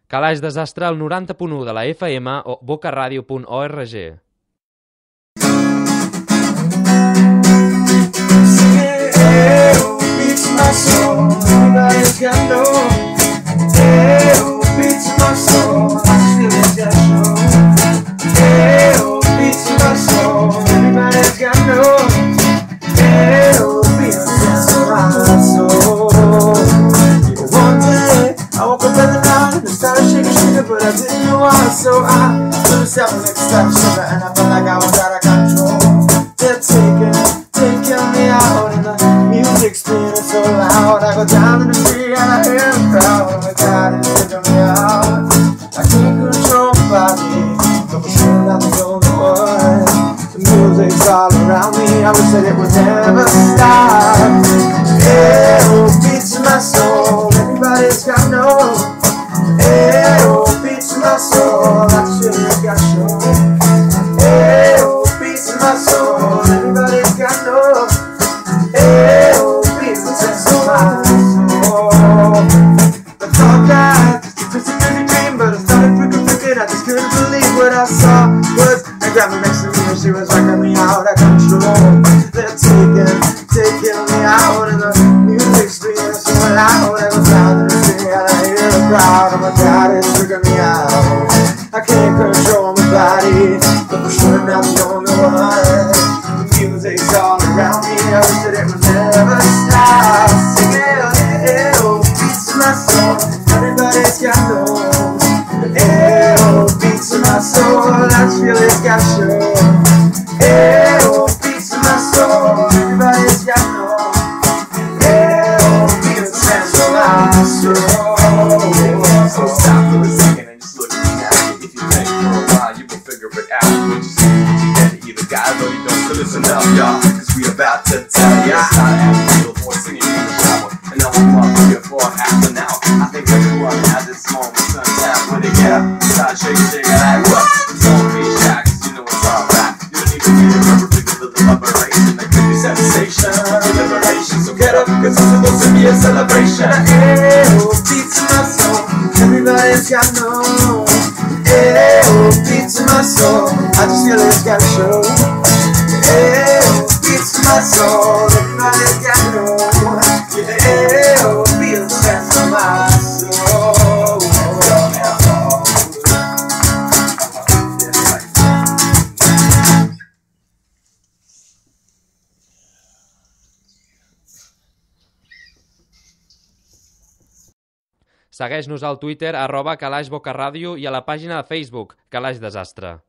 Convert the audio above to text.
Calaix Desastre al 90.1 de la FM o bocaradio.org. But I didn't know why, so I took myself a next step, sugar, and I felt like I was out of control. They're taking me out, and the music's playing so loud. I go down in the street and I hear a crowd. Oh my God, it's taking me out. I can't control my body, but for sure not the only one. The music's all around me, I wish that it would never stop. Yeah, oh, beats in my soul, everybody's got no. Hey, oh, beats in my soul, I feel like I show. Hey, oh, beats in my soul, everybody's got no. Hey, oh, beats in my soul. I thought that just a crazy dream, but I started freaking, I just couldn't believe what I saw. Was I grabbed me next to me and she was wrecking me out of control. They're taking me out, and the music's being so loud. I go down to the street and I hear a crowd. Oh my God, it's freaking me out. I can't control my body, but for sure not the only one. The music's all around me, I wish that it would never stop. Singing, oh, beats in my soul, everybody's got no. Oh, beats in my soul, I feel it's got show. Oh, beats in my soul, everybody's got no. Oh, beats in my soul. So stop for a second and just look at me now. If you think for a while, you will figure it out. What you see, what you get, either guy or you don't. So listen up, y'all, cause we about to tell ya. It's not a little boy singing in the shower, and now I'm up here for half an hour. I think everyone has this moment, sunshine when they get up. Start shaking like what? Don't be shy, cause you know it's alright. You don't even need a rubber to feel the vibration, that could be sensation, liberation. So get up, cause it's supposed to be a celebration. Oh, beats in my soul, everybody's got no. Oh, beats in my soul, I just feel it's got to show. Oh, beats in my soul, everybody's got no. Oh, beats in my soul. Segueix-nos al Twitter @calaixbocarradio i a la pàgina de Facebook Calaix Desastre.